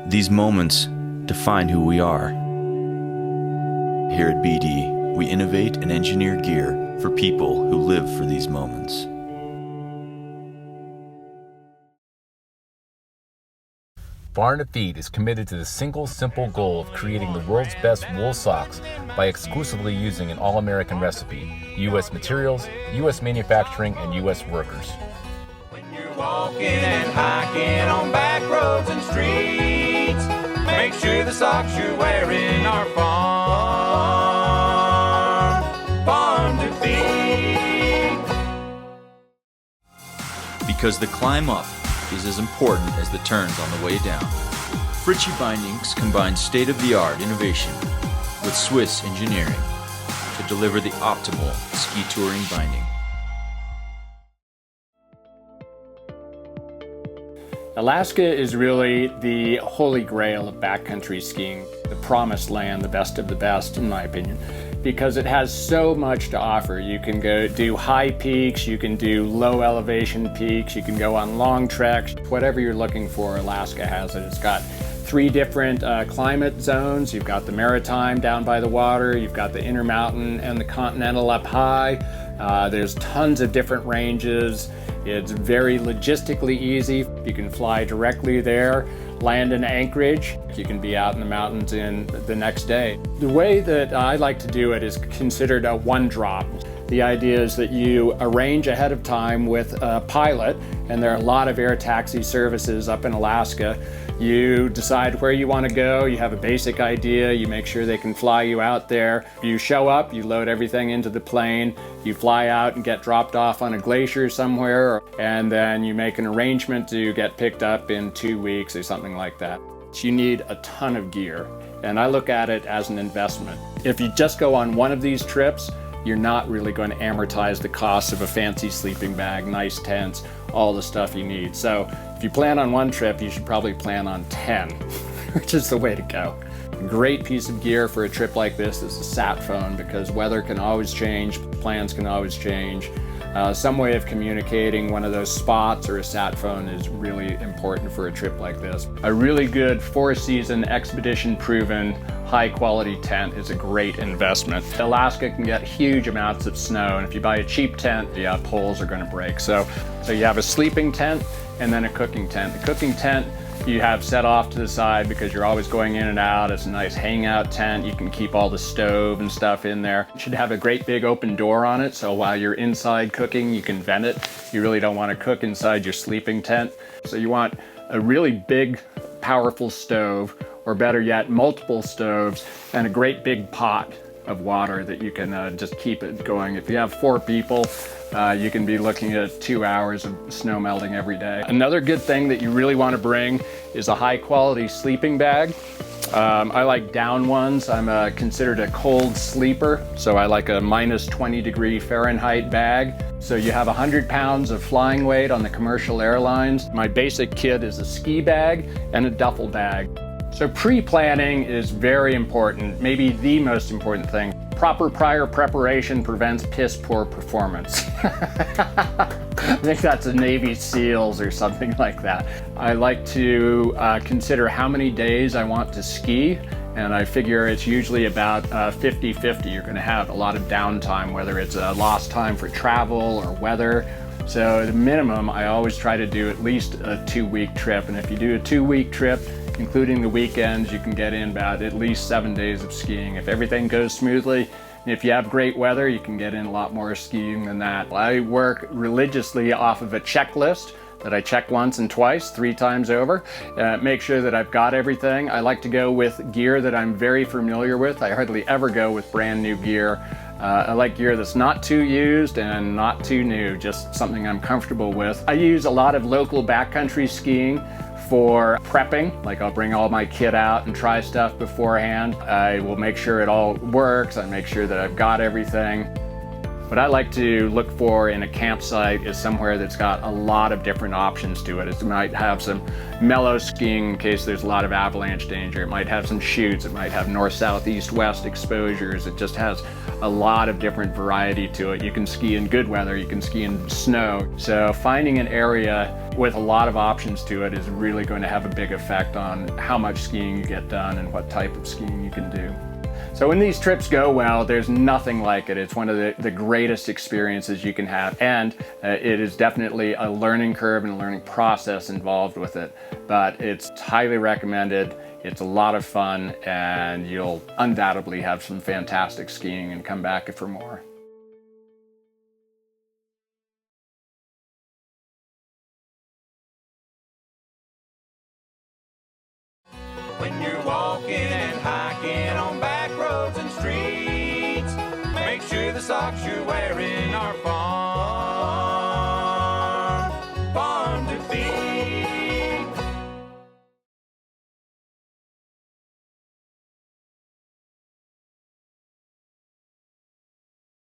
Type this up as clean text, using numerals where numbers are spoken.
These moments define who we are. Here at BD, we innovate and engineer gear for people who live for these moments. Barn to Feed is committed to the single simple goal of creating the world's best wool socks by exclusively using an all-American recipe, U.S. materials, U.S. manufacturing, and U.S. workers. When you're walking and hiking on back roads and streets, make sure the socks you're wearing are Farm to Feed. Because the climb up is as important as the turns on the way down. Fritschi Bindings combines state-of-the-art innovation with Swiss engineering to deliver the optimal ski touring binding. Alaska is really the holy grail of backcountry skiing, the promised land, the best of the best, in my opinion, because it has so much to offer. You can go do high peaks, you can do low elevation peaks, you can go on long treks. Whatever you're looking for, Alaska has it. It's got 3 different climate zones. You've got the maritime down by the water, you've got the intermountain and the continental up high. There's tons of different ranges. It's very logistically easy. You can fly directly there, land in Anchorage. You can be out in the mountains in the next day. The way that I like to do it is considered a one drop. The idea is that you arrange ahead of time with a pilot, and there are a lot of air taxi services up in Alaska. You decide where you want to go, you have a basic idea, you make sure they can fly you out there. You show up, you load everything into the plane, you fly out and get dropped off on a glacier somewhere, and then you make an arrangement to get picked up in 2 weeks or something like that. You need a ton of gear, and I look at it as an investment. If you just go on one of these trips, you're not really going to amortize the cost of a fancy sleeping bag, nice tents, all the stuff you need. So if you plan on one trip, you should probably plan on 10, which is the way to go. A great piece of gear for a trip like this is a sat phone, because weather can always change, plans can always change. Some way of communicating, one of those spots or a sat phone, is really important for a trip like this. A really good 4-season, expedition-proven, high-quality tent is a great investment. Alaska can get huge amounts of snow, and if you buy a cheap tent, the poles are going to break. So you have a sleeping tent and then a cooking tent. The cooking tent you have set off to the side because you're always going in and out. It's a nice hangout tent. You can keep all the stove and stuff in there. It should have a great big open door on it, so while you're inside cooking, you can vent it. You really don't want to cook inside your sleeping tent. So you want a really big, powerful stove, or better yet, multiple stoves, and a great big pot of water that you can just keep it going. If you have 4 people, you can be looking at 2 hours of snow melting every day. Another good thing that you really want to bring is a high quality sleeping bag. I like down ones. I'm considered a cold sleeper, so I like a minus 20 degree Fahrenheit bag. So you have 100 pounds of flying weight on the commercial airlines. My basic kit is a ski bag and a duffel bag. So pre-planning is very important, maybe the most important thing. Proper prior preparation prevents piss poor performance. I think that's a Navy SEALs or something like that. I like to consider how many days I want to ski, and I figure it's usually about 50-50. You're going to have a lot of downtime, whether it's a lost time for travel or weather. So at a minimum, I always try to do at least a 2-week trip, and if you do a 2-week trip, including the weekends, you can get in about at least 7 days of skiing. If everything goes smoothly, and if you have great weather, you can get in a lot more skiing than that. I work religiously off of a checklist that I check once and twice, 3 times over. Make sure that I've got everything. I like to go with gear that I'm very familiar with. I hardly ever go with brand new gear. I like gear that's not too used and not too new, just something I'm comfortable with. I use a lot of local backcountry skiing for prepping. Like, I'll bring all my kit out and try stuff beforehand. I will make sure it all works. I make sure that I've got everything. What I like to look for in a campsite is somewhere that's got a lot of different options to it. It might have some mellow skiing in case there's a lot of avalanche danger. It might have some chutes. It might have north, south, east, west exposures. It just has a lot of different variety to it. You can ski in good weather. You can ski in snow. So finding an area with a lot of options to it is really going to have a big effect on how much skiing you get done and what type of skiing you can do. So when these trips go well, there's nothing like it. It's one of the greatest experiences you can have, and it is definitely a learning curve and a learning process involved with it, but it's highly recommended. It's a lot of fun, and you'll undoubtedly have some fantastic skiing and come back for more. When you're walking and hiking on